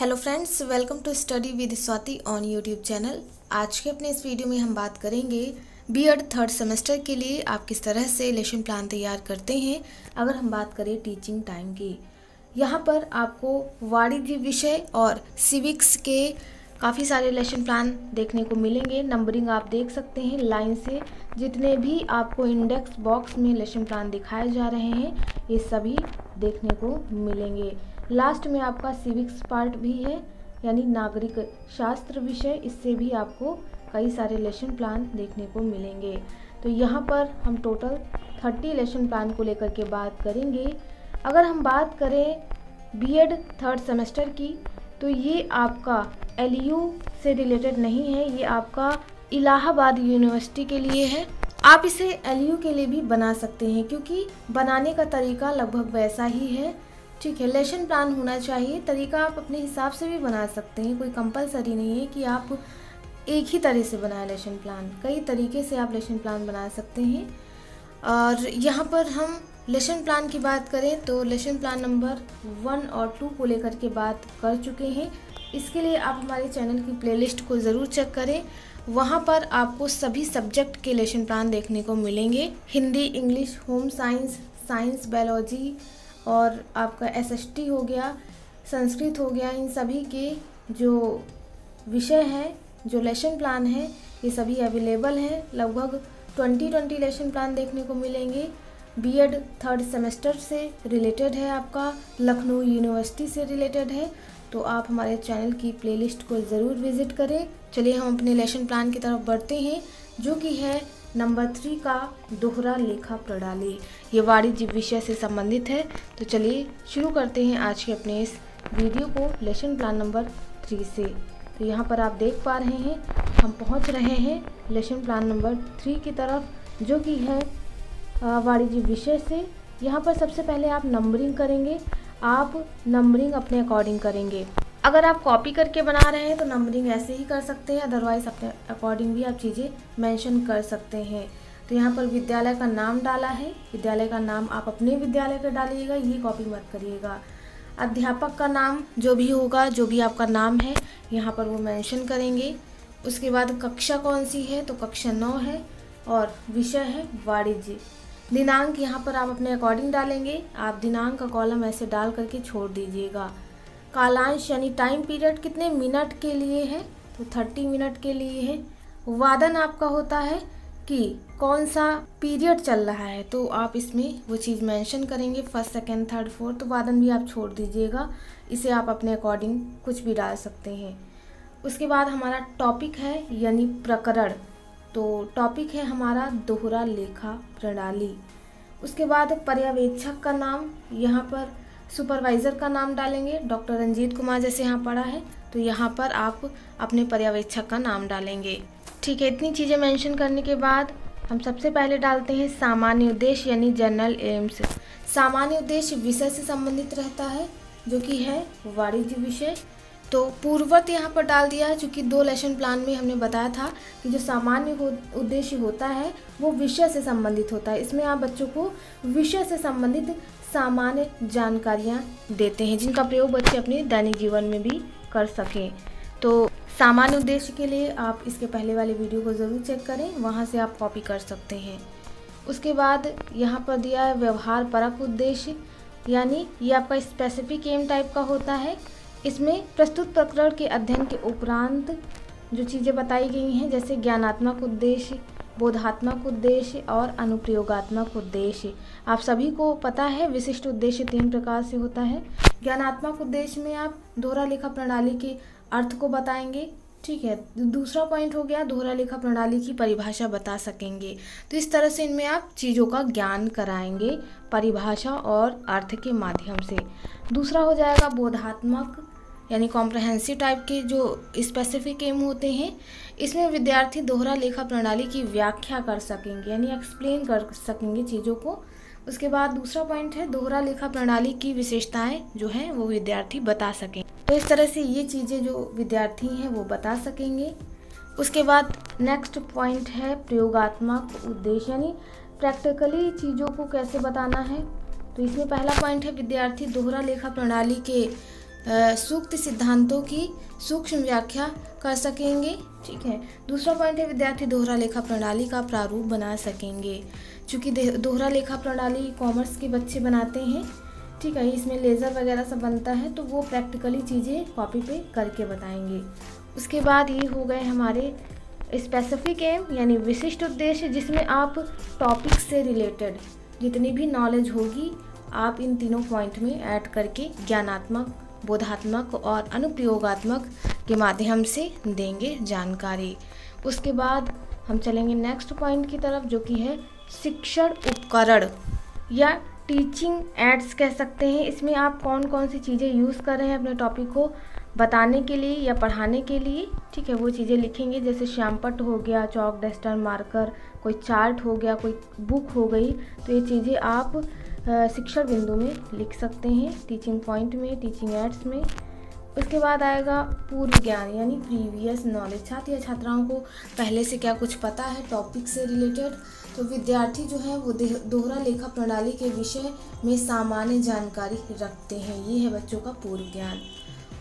Hello friends, welcome to study with Swati on YouTube channel. आज के अपने इस वीडियो में हम बात करेंगे बीएड थर्ड सेमेस्टर के लिए आप किस तरह से लेसन प्लान तैयार करते हैं। अगर हम बात करें टीचिंग टाइम की, यहाँ पर आपको वाणिज्य विषय और सिविक्स के काफ़ी सारे लेसन प्लान देखने को मिलेंगे। नंबरिंग आप देख सकते हैं लाइन से। जितने भी आपको इंडेक्स बॉक्स में लेसन प्लान दिखाए जा रहे हैं ये सभी देखने को मिलेंगे। लास्ट में आपका सिविक्स पार्ट भी है, यानी नागरिक शास्त्र विषय, इससे भी आपको कई सारे लेसन प्लान देखने को मिलेंगे। तो यहाँ पर हम टोटल 30 लेसन प्लान को लेकर के बात करेंगे। अगर हम बात करें बीएड थर्ड सेमेस्टर की, तो ये आपका एलयू से रिलेटेड नहीं है, ये आपका इलाहाबाद यूनिवर्सिटी के लिए है। आप इसे एलयू के लिए भी बना सकते हैं क्योंकि बनाने का तरीका लगभग वैसा ही है। ठीक है, लेसन प्लान होना चाहिए। तरीका आप अपने हिसाब से भी बना सकते हैं, कोई कंपलसरी नहीं है कि आप एक ही तरह से बनाए लेसन प्लान। कई तरीके से आप लेसन प्लान बना सकते हैं। और यहाँ पर हम लेसन प्लान की बात करें तो लेसन प्लान नंबर 1 और 2 को लेकर के बात कर चुके हैं। इसके लिए आप हमारे चैनल की प्लेलिस्ट को ज़रूर चेक करें, वहाँ पर आपको सभी सब्जेक्ट के लेसन प्लान देखने को मिलेंगे। Hindi, English, home science, science, biology और आपका एसएसटी हो गया, संस्कृत हो गया, इन सभी के जो विषय हैं, जो लेसन प्लान है, ये सभी अवेलेबल हैं। लगभग 20 लेसन प्लान देखने को मिलेंगे। बीएड थर्ड सेमेस्टर से रिलेटेड है, आपका लखनऊ यूनिवर्सिटी से रिलेटेड है। तो आप हमारे चैनल की प्लेलिस्ट को ज़रूर विज़िट करें। चलिए हम अपने लेसन प्लान की तरफ बढ़ते हैं, जो कि है नंबर 3 का दोहरा लेखा प्रणाली। ये वाणिज्य विषय से संबंधित है। तो चलिए शुरू करते हैं आज के अपने इस वीडियो को लेसन प्लान नंबर 3 से। तो यहाँ पर आप देख पा रहे हैं हम पहुँच रहे हैं लेसन प्लान नंबर 3 की तरफ, जो कि है वाणिज्य विषय से। यहाँ पर सबसे पहले आप नंबरिंग करेंगे। आप नंबरिंग अपने अकॉर्डिंग करेंगे। अगर आप कॉपी करके बना रहे हैं तो नंबरिंग ऐसे ही कर सकते हैं, अदरवाइज़ अपने अकॉर्डिंग भी आप चीज़ें मेंशन कर सकते हैं। तो यहाँ पर विद्यालय का नाम डाला है, विद्यालय का नाम आप अपने विद्यालय का डालिएगा, ये कॉपी मत करिएगा। अध्यापक का नाम जो भी होगा, जो भी आपका नाम है, यहाँ पर वो मेंशन करेंगे। उसके बाद कक्षा कौन सी है, तो कक्षा 9 है और विषय है वाणिज्य। दिनांक यहाँ पर आप अपने अकॉर्डिंग डालेंगे। आप दिनांक का कॉलम ऐसे डाल करके छोड़ दीजिएगा। कालांश यानी टाइम पीरियड कितने मिनट के लिए है, तो 30 मिनट के लिए है। वादन आपका होता है कि कौन सा पीरियड चल रहा है, तो आप इसमें वो चीज़ मेंशन करेंगे, फर्स्ट, सेकंड, थर्ड, फोर्थ। तो वादन भी आप छोड़ दीजिएगा, इसे आप अपने अकॉर्डिंग कुछ भी डाल सकते हैं। उसके बाद हमारा टॉपिक है यानी प्रकरण। तो टॉपिक है हमारा दोहरा लेखा प्रणाली। उसके बाद पर्यवेक्षक का नाम, यहाँ पर सुपरवाइज़र का नाम डालेंगे। डॉक्टर रंजीत कुमार जैसे यहाँ पढ़ा है, तो यहाँ पर आप अपने पर्यवेक्षक का नाम डालेंगे। ठीक है, इतनी चीज़ें मेंशन करने के बाद हम सबसे पहले डालते हैं सामान्य उद्देश्य यानी जनरल एम्स। सामान्य उद्देश्य विषय से संबंधित रहता है, जो कि है वाणिज्य विषय। तो पूर्ववत यहाँ पर डाल दिया है, चूँकि 2 लेसन प्लान में हमने बताया था कि जो सामान्य उद्देश्य होता है वो विषय से संबंधित होता है। इसमें आप बच्चों को विषय से संबंधित सामान्य जानकारियाँ देते हैं, जिनका प्रयोग बच्चे अपने दैनिक जीवन में भी कर सकें। तो सामान्य उद्देश्य के लिए आप इसके पहले वाले वीडियो को ज़रूर चेक करें, वहाँ से आप कॉपी कर सकते हैं। उसके बाद यहाँ पर दिया है व्यवहार परक उद्देश्य, यानी ये आपका स्पेसिफिक एम टाइप का होता है। इसमें प्रस्तुत प्रकरण के अध्ययन के उपरांत जो चीज़ें बताई गई हैं, जैसे ज्ञानात्मक उद्देश्य, बोधात्मक उद्देश्य और अनुप्रयोगात्मक उद्देश्य। आप सभी को पता है विशिष्ट उद्देश्य 3 प्रकार से होता है। ज्ञानात्मक उद्देश्य में आप दोहरा लेखा प्रणाली के अर्थ को बताएंगे। ठीक है, दूसरा पॉइंट हो गया दोहरा लेखा प्रणाली की परिभाषा बता सकेंगे। तो इस तरह से इनमें आप चीज़ों का ज्ञान कराएंगे परिभाषा और अर्थ के माध्यम से। दूसरा हो जाएगा बोधात्मक यानी कॉम्प्रहेंसिव टाइप के जो स्पेसिफिक एम होते हैं। इसमें विद्यार्थी दोहरा लेखा प्रणाली की व्याख्या कर सकेंगे, यानी एक्सप्लेन कर सकेंगे चीज़ों को। उसके बाद दूसरा पॉइंट है दोहरा लेखा प्रणाली की विशेषताएं जो हैं वो विद्यार्थी बता सकें। तो इस तरह से ये चीज़ें जो विद्यार्थी हैं वो बता सकेंगे। उसके बाद नेक्स्ट पॉइंट है प्रयोगात्मक उद्देश्य, यानी प्रैक्टिकली चीज़ों को कैसे बताना है। तो इसमें पहला पॉइंट है विद्यार्थी दोहरा लेखा प्रणाली के सूक्त सिद्धांतों की सूक्ष्म व्याख्या कर सकेंगे। ठीक है। दूसरा पॉइंट है विद्यार्थी दोहरा लेखा प्रणाली का प्रारूप बना सकेंगे। चूँकि दोहरा लेखा प्रणाली कॉमर्स के बच्चे बनाते हैं, ठीक है, इसमें लेज़र वगैरह सब बनता है, तो वो प्रैक्टिकली चीज़ें कॉपी पे करके बताएंगे। उसके बाद ये हो गए हमारे स्पेसिफिक एम यानी विशिष्ट उद्देश्य, जिसमें आप टॉपिक से रिलेटेड जितनी भी नॉलेज होगी आप इन तीनों पॉइंट में ऐड करके ज्ञानात्मक, बोधात्मक और अनुप्रयोगात्मक के माध्यम से देंगे जानकारी। उसके बाद हम चलेंगे नेक्स्ट पॉइंट की तरफ, जो कि है शिक्षण उपकरण या टीचिंग एड्स कह सकते हैं। इसमें आप कौन कौन सी चीज़ें यूज़ कर रहे हैं अपने टॉपिक को बताने के लिए या पढ़ाने के लिए, ठीक है, वो चीज़ें लिखेंगे। जैसे श्यामपट्ट हो गया, चौक, डस्टर, मार्कर, कोई चार्ट हो गया, कोई बुक हो गई, तो ये चीज़ें आप शिक्षण बिंदु में लिख सकते हैं, टीचिंग पॉइंट में, टीचिंग एड्स में। उसके बाद आएगा पूर्व ज्ञान यानी प्रीवियस नॉलेज। छात्र या छात्राओं को पहले से क्या कुछ पता है टॉपिक से रिलेटेड, तो विद्यार्थी जो है वो दोहरा लेखा प्रणाली के विषय में सामान्य जानकारी रखते हैं। ये है बच्चों का पूर्व ज्ञान।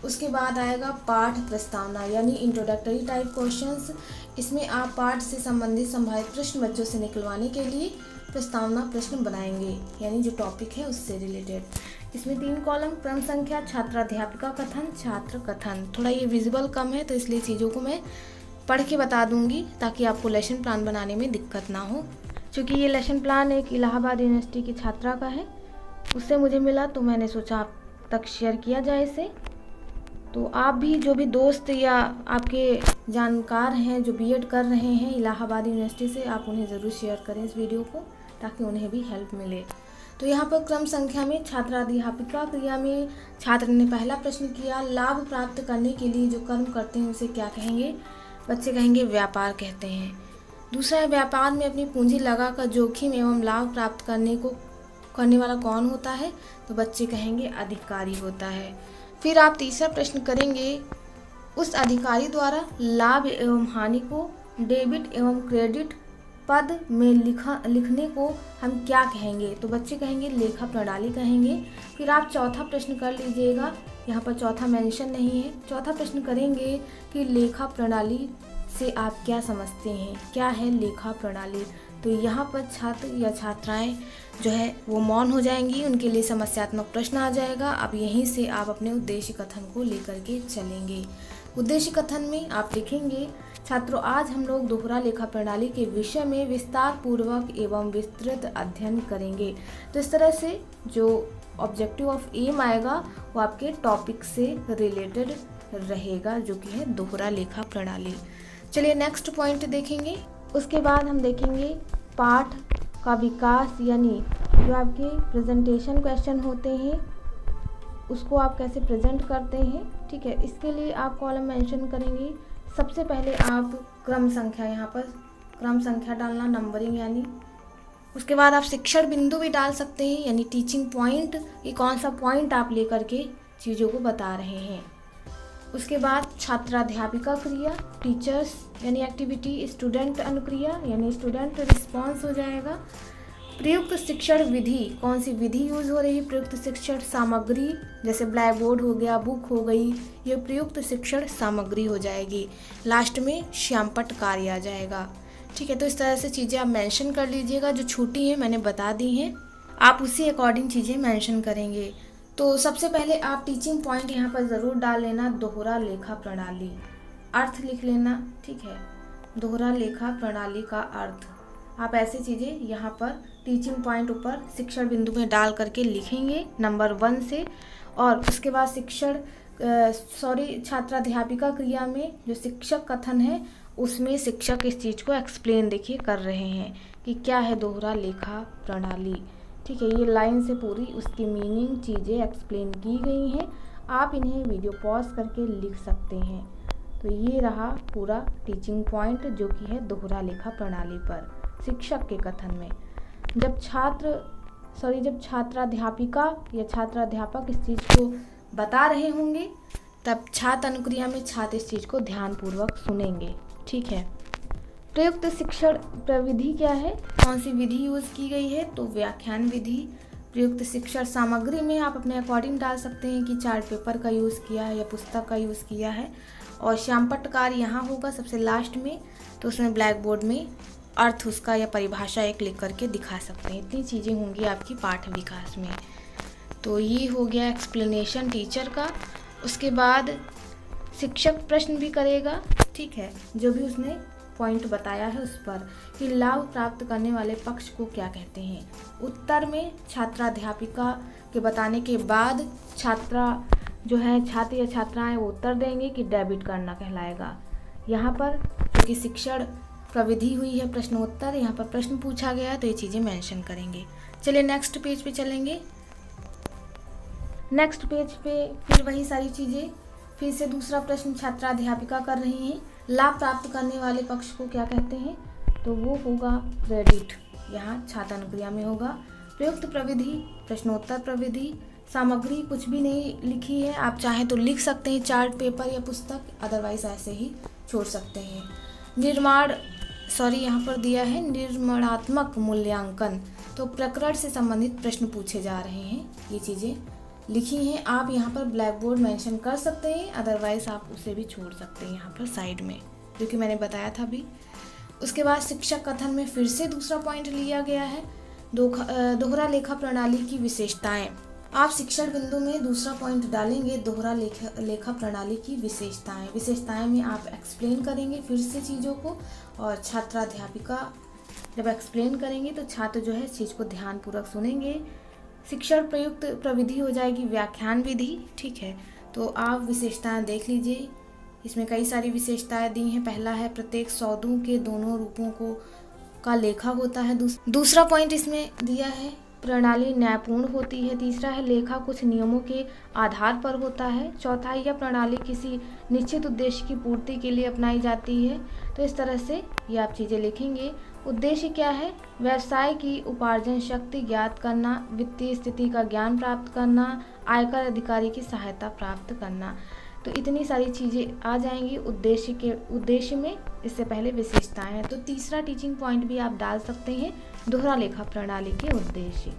उसके बाद आएगा पाठ प्रस्तावना यानी इंट्रोडक्टरी टाइप क्वेश्चंस। इसमें आप पाठ से संबंधित संभावित प्रश्न बच्चों से निकलवाने के लिए प्रस्तावना प्रश्न बनाएंगे, यानी जो टॉपिक है उससे रिलेटेड। इसमें 3 कॉलम, क्रम संख्या, छात्राध्यापिका कथन, छात्र कथन। थोड़ा ये विजिबल कम है तो इसलिए चीज़ों को मैं पढ़ के बता दूंगी ताकि आपको लेसन प्लान बनाने में दिक्कत ना हो। क्योंकि ये लेसन प्लान एक इलाहाबाद यूनिवर्सिटी की छात्रा का है, उससे मुझे मिला तो मैंने सोचा आप तक शेयर किया जाए इसे। तो आप भी जो भी दोस्त या आपके जानकार हैं जो बीएड कर रहे हैं इलाहाबाद यूनिवर्सिटी से, आप उन्हें ज़रूर शेयर करें इस वीडियो को ताकि उन्हें भी हेल्प मिले। तो यहाँ पर क्रम संख्या में छात्राध्यापिका क्रिया में छात्र ने पहला प्रश्न किया, लाभ प्राप्त करने के लिए जो कर्म करते हैं उसे क्या कहेंगे? बच्चे कहेंगे व्यापार कहते हैं। दूसरा है व्यापार में अपनी पूंजी लगाकर जोखिम एवं लाभ प्राप्त करने वाला कौन होता है? तो बच्चे कहेंगे अधिकारी होता है। फिर आप तीसरा प्रश्न करेंगे, उस अधिकारी द्वारा लाभ एवं हानि को डेबिट एवं क्रेडिट पद में लिखने को हम क्या कहेंगे? तो बच्चे कहेंगे लेखा प्रणाली कहेंगे। फिर आप चौथा प्रश्न कर लीजिएगा, यहाँ पर चौथा मेंशन नहीं है। चौथा प्रश्न करेंगे कि लेखा प्रणाली से आप क्या समझते हैं, क्या है लेखा प्रणाली? तो यहाँ पर छात्र या छात्राएं जो है वो मौन हो जाएंगी, उनके लिए समस्यात्मक प्रश्न आ जाएगा। अब यहीं से आप अपने उद्देश्य कथन को लेकर के चलेंगे। उद्देश्य कथन में आप लिखेंगे, छात्रों आज हम लोग दोहरा लेखा प्रणाली के विषय में विस्तार पूर्वक एवं विस्तृत अध्ययन करेंगे। तो इस तरह से जो ऑब्जेक्टिव ऑफ एम आएगा वो आपके टॉपिक से रिलेटेड रहेगा, जो कि है दोहरा लेखा प्रणाली। चलिए नेक्स्ट पॉइंट देखेंगे। उसके बाद हम देखेंगे पाठ का विकास, यानी जो आपके प्रेजेंटेशन क्वेश्चन होते हैं उसको आप कैसे प्रेजेंट करते हैं। ठीक है, इसके लिए आप कॉलम मेंशन करेंगे। सबसे पहले आप क्रम संख्या, यहाँ पर क्रम संख्या डालना, नंबरिंग यानी। उसके बाद आप शिक्षण बिंदु भी डाल सकते हैं, यानी टीचिंग पॉइंट, ये कौन सा पॉइंट आप लेकर के चीज़ों को बता रहे हैं। उसके बाद छात्राध्यापिका क्रिया, टीचर्स यानी एक्टिविटी, स्टूडेंट अनुक्रिया यानी स्टूडेंट रिस्पॉन्स हो जाएगा। प्रयुक्त शिक्षण विधि, कौन सी विधि यूज़ हो रही है? प्रयुक्त शिक्षण सामग्री, जैसे ब्लैक बोर्ड हो गया, बुक हो गई, ये प्रयुक्त शिक्षण सामग्री हो जाएगी। लास्ट में श्यामपट्ट कार्य आ जाएगा। ठीक है, तो इस तरह से चीज़ें आप मेंशन कर लीजिएगा। जो छूटी हैं मैंने बता दी हैं, आप उसी अकॉर्डिंग चीज़ें मेंशन करेंगे। तो सबसे पहले आप टीचिंग पॉइंट यहाँ पर ज़रूर डाल लेना, दोहरा लेखा प्रणाली, अर्थ लिख लेना। ठीक है, दोहरा लेखा प्रणाली का अर्थ, आप ऐसी चीज़ें यहाँ पर टीचिंग पॉइंट ऊपर शिक्षण बिंदु में डाल करके लिखेंगे नंबर 1 से। और उसके बाद छात्राध्यापिका क्रिया में जो शिक्षक कथन है उसमें शिक्षक इस चीज़ को एक्सप्लेन देखिए कर रहे हैं कि क्या है दोहरा लेखा प्रणाली। ठीक है, ये लाइन से पूरी उसकी मीनिंग चीज़ें एक्सप्लेन की गई हैं। आप इन्हें वीडियो पॉज करके लिख सकते हैं। तो ये रहा पूरा टीचिंग पॉइंट जो कि है दोहरा लेखा प्रणाली पर शिक्षक के कथन में। जब छात्राध्यापिका या छात्राध्यापक इस चीज़ को बता रहे होंगे तब छात्र अनुक्रिया में छात्र इस चीज़ को ध्यानपूर्वक सुनेंगे। ठीक है, प्रयुक्त शिक्षण प्रविधि क्या है, कौन सी विधि यूज़ की गई है? तो व्याख्यान विधि, प्रयुक्त शिक्षण सामग्री में आप अपने अकॉर्डिंग डाल सकते हैं कि चार्ट पेपर का यूज़ किया है या पुस्तक का यूज़ किया है। और श्यामपट्ट कार्य यहाँ होगा सबसे लास्ट में, तो उसमें ब्लैक बोर्ड में अर्थ उसका या परिभाषा एक लिख करके दिखा सकते हैं। इतनी चीज़ें होंगी आपकी पाठ विकास में। तो ये हो गया एक्सप्लेनेशन टीचर का। उसके बाद शिक्षक प्रश्न भी करेगा, ठीक है, जो भी उसने पॉइंट बताया है उस पर, कि लाभ प्राप्त करने वाले पक्ष को क्या कहते हैं। उत्तर में छात्राध्यापिका के बताने के बाद छात्रा जो है, छात्र या छात्राएं वो उत्तर देंगे कि डेबिट करना कहलाएगा। यहाँ पर क्योंकि शिक्षण प्रविधि हुई है प्रश्नोत्तर, यहाँ पर प्रश्न पूछा गया तो ये चीज़ें मेंशन करेंगे। चलिए नेक्स्ट पेज पे चलेंगे। नेक्स्ट पेज पे फिर वही सारी चीज़ें, फिर से दूसरा प्रश्न छात्राध्यापिका कर रही हैं। लाभ प्राप्त करने वाले पक्ष को क्या कहते हैं, तो वो होगा क्रेडिट। यहाँ छात्र अनुक्रिया में होगा। प्रयुक्त प्रविधि प्रश्नोत्तर प्रविधि। सामग्री कुछ भी नहीं लिखी है, आप चाहें तो लिख सकते हैं चार्ट पेपर या पुस्तक, अदरवाइज ऐसे ही छोड़ सकते हैं। यहाँ पर दिया है निर्माणात्मक मूल्यांकन, तो प्रकरण से संबंधित प्रश्न पूछे जा रहे हैं। ये चीज़ें लिखी हैं, आप यहाँ पर ब्लैक बोर्ड मेंशन कर सकते हैं, अदरवाइज आप उसे भी छोड़ सकते हैं यहाँ पर साइड में, क्योंकि मैंने बताया था अभी। उसके बाद शिक्षक कथन में फिर से दूसरा पॉइंट लिया गया है, दोहरा लेखा प्रणाली की विशेषताएं। आप शिक्षण बिंदु में दूसरा पॉइंट डालेंगे, दोहरा लेखा प्रणाली की विशेषताएं। विशेषताएं में आप एक्सप्लेन करेंगे फिर से चीज़ों को, और छात्राध्यापिका जब एक्सप्लेन करेंगे तो छात्र जो है इस चीज़ को ध्यानपूर्वक सुनेंगे। शिक्षण प्रयुक्त प्रविधि हो जाएगी व्याख्यान विधि, ठीक है। तो आप विशेषताएं देख लीजिए, इसमें कई सारी विशेषताएं दी हैं। पहला है प्रत्येक सौदों के दोनों रूपों का लेखा होता है। दूसरा पॉइंट इसमें दिया है प्रणाली न्यायपूर्ण होती है। तीसरा है लेखा कुछ नियमों के आधार पर होता है। चौथा है यह प्रणाली किसी निश्चित उद्देश्य की पूर्ति के लिए अपनाई जाती है। तो इस तरह से ये आप चीज़ें लिखेंगे। उद्देश्य क्या है, व्यवसाय की उपार्जन शक्ति ज्ञात करना, वित्तीय स्थिति का ज्ञान प्राप्त करना, आयकर अधिकारी की सहायता प्राप्त करना। तो इतनी सारी चीज़ें आ जाएंगी उद्देश्य में। इससे पहले विशेषताएं हैं। तो तीसरा टीचिंग पॉइंट भी आप डाल सकते हैं, दोहरा लेखा प्रणाली के उद्देश्य।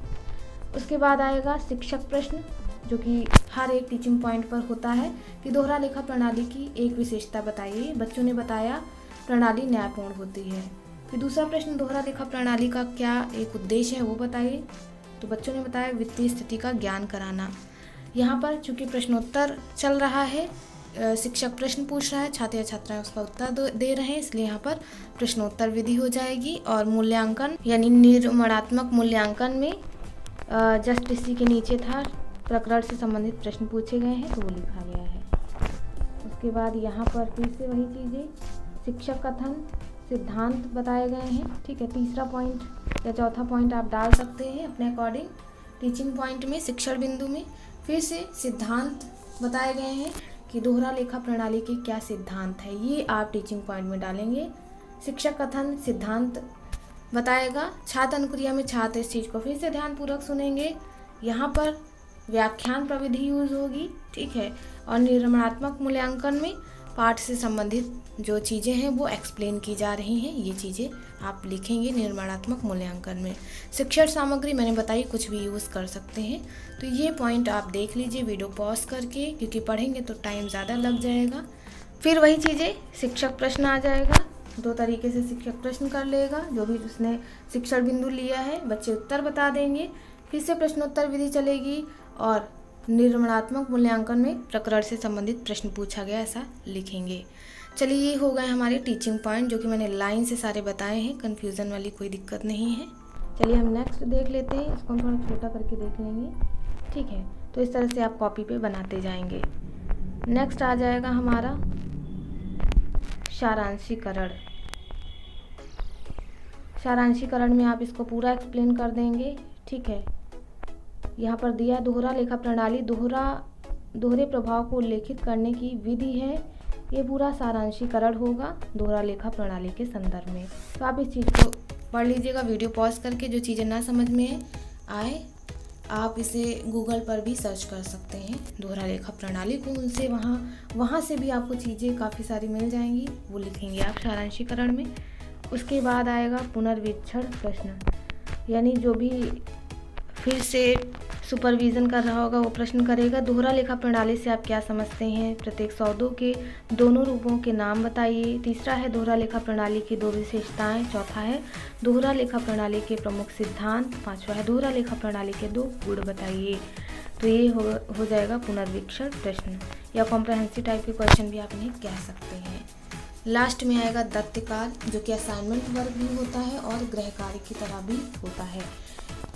उसके बाद आएगा शिक्षक प्रश्न, जो कि हर एक टीचिंग पॉइंट पर होता है कि दोहरा लेखा प्रणाली की एक विशेषता बताइए। बच्चों ने बताया प्रणाली न्यायपूर्ण होती है। फिर दूसरा प्रश्न, दोहरा लेखा प्रणाली का क्या एक उद्देश्य है वो बताइए। तो बच्चों ने बताया वित्तीय स्थिति का ज्ञान कराना। यहाँ पर चूंकि प्रश्नोत्तर चल रहा है, शिक्षक प्रश्न पूछ रहा है, छात्र या छात्राएं उसका उत्तर दे रहे हैं, इसलिए यहाँ पर प्रश्नोत्तर विधि हो जाएगी। और मूल्यांकन यानी निर्माणात्मक मूल्यांकन में जस्ट इसी के नीचे था प्रकरण से संबंधित प्रश्न पूछे गए हैं, तो वो लिखा गया है। उसके बाद यहाँ पर फिर से वही चीज़ें, शिक्षक कथन सिद्धांत बताए गए हैं, ठीक है। तीसरा पॉइंट या चौथा पॉइंट आप डाल सकते हैं अपने अकॉर्डिंग टीचिंग पॉइंट में। शिक्षण बिंदु में फिर से सिद्धांत बताए गए हैं कि दोहरा लेखा प्रणाली के क्या सिद्धांत है, ये आप टीचिंग पॉइंट में डालेंगे। शिक्षक कथन सिद्धांत बताएगा। छात्र अनुक्रिया में छात्र इस चीज़ को फिर से ध्यानपूर्वक सुनेंगे। यहाँ पर व्याख्यान प्रविधि यूज होगी, ठीक है। और निर्माणात्मक मूल्यांकन में पाठ से संबंधित जो चीज़ें हैं वो एक्सप्लेन की जा रही हैं, ये चीज़ें आप लिखेंगे निर्माणात्मक मूल्यांकन में। शिक्षण सामग्री मैंने बताई कुछ भी यूज़ कर सकते हैं। तो ये पॉइंट आप देख लीजिए वीडियो पॉज करके, क्योंकि पढ़ेंगे तो टाइम ज़्यादा लग जाएगा। फिर वही चीज़ें, शिक्षक प्रश्न आ जाएगा, दो तरीके से शिक्षक प्रश्न कर लेगा। जो भी उसने शिक्षण बिंदु लिया है बच्चे उत्तर बता देंगे। फिर से प्रश्नोत्तर विधि चलेगी और निर्माणात्मक मूल्यांकन में प्रकरण से संबंधित प्रश्न पूछा गया ऐसा लिखेंगे। चलिए ये हो गए हमारे टीचिंग पॉइंट, जो कि मैंने लाइन से सारे बताए हैं, कन्फ्यूज़न वाली कोई दिक्कत नहीं है। चलिए हम नेक्स्ट देख लेते हैं, इसको हम थोड़ा छोटा करके देख लेंगे, ठीक है। तो इस तरह से आप कॉपी पे बनाते जाएंगे। नेक्स्ट आ जाएगा हमारा सारांशीकरण। सारांशीकरण में आप इसको पूरा एक्सप्लेन कर देंगे, ठीक है। यहाँ पर दिया दोहरा लेखा प्रणाली दोहरे प्रभाव को उल्लेखित करने की विधि है। ये पूरा सारांशीकरण होगा दोहरा लेखा प्रणाली के संदर्भ में। तो आप इस चीज़ को पढ़ लीजिएगा वीडियो पॉज करके। जो चीज़ें ना समझ में आए आप इसे गूगल पर भी सर्च कर सकते हैं, दोहरा लेखा प्रणाली को, उनसे वहाँ से भी आपको चीज़ें काफ़ी सारी मिल जाएंगी, वो लिखेंगे आप सारांशीकरण में। उसके बाद आएगा पुनर्वीक्षण प्रश्न, यानी जो भी फिर से सुपरविज़न कर रहा होगा वो प्रश्न करेगा। दोहरा लेखा प्रणाली से आप क्या समझते हैं? प्रत्येक सौदों के दोनों रूपों के नाम बताइए। तीसरा है दोहरा लेखा प्रणाली की 2 विशेषताएं। चौथा है दोहरा लेखा प्रणाली के प्रमुख सिद्धांत। पांचवा है दोहरा लेखा प्रणाली के 2 गुण बताइए। तो ये हो जाएगा पुनर्वीक्षण प्रश्न, या कॉम्प्रहेंसिव टाइप के क्वेश्चन भी आप इन्हें कह सकते हैं। लास्ट में आएगा दत्त कार्य, जो कि असाइनमेंट वर्क भी होता है और गृह कार्य की तरह भी होता है।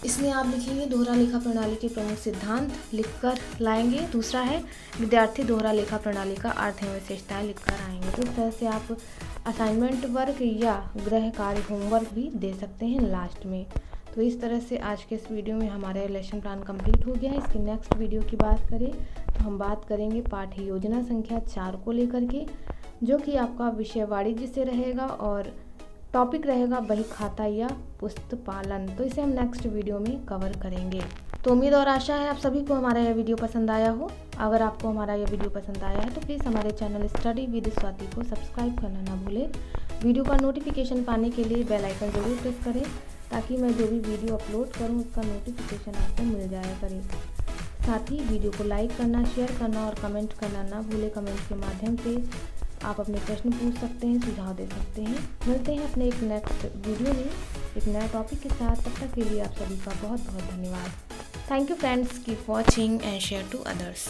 इसमें आप लिखेंगे दोहरा लेखा प्रणाली के प्रमुख सिद्धांत लिखकर लाएंगे। दूसरा है विद्यार्थी दोहरा लेखा प्रणाली का अर्थ एवं विशेषताएं लिखकर आएंगे। तो इस तरह से आप असाइनमेंट वर्क या गृह कार्य होमवर्क भी दे सकते हैं लास्ट में। तो इस तरह से आज के इस वीडियो में हमारा लेसन प्लान कंप्लीट हो गया है। इसकी नेक्स्ट वीडियो की बात करें तो हम बात करेंगे पाठ्य योजना संख्या 4 को लेकर के, जो कि आपका विषय वाणिज्य से रहेगा और टॉपिक रहेगा बही खाता या पुस्तक पालन। तो इसे हम नेक्स्ट वीडियो में कवर करेंगे। तो उम्मीद और आशा है आप सभी को हमारा यह वीडियो पसंद आया हो। अगर आपको हमारा यह वीडियो पसंद आया है तो प्लीज़ हमारे चैनल स्टडी विद स्वाति को सब्सक्राइब करना ना भूलें। वीडियो का नोटिफिकेशन पाने के लिए बेल आइकन जरूर प्रेस करें, ताकि मैं जो भी वीडियो अपलोड करूं उसका नोटिफिकेशन आपको मिल जाया करे। साथ ही वीडियो को लाइक करना, शेयर करना और कमेंट करना ना भूलें। कमेंट के माध्यम से आप अपने प्रश्न पूछ सकते हैं, सुझाव दे सकते हैं। मिलते हैं अपने एक नेक्स्ट वीडियो में एक नया टॉपिक के साथ। तब तक के लिए आप सभी का बहुत बहुत धन्यवाद। Thank you friends, keep watching and share to others.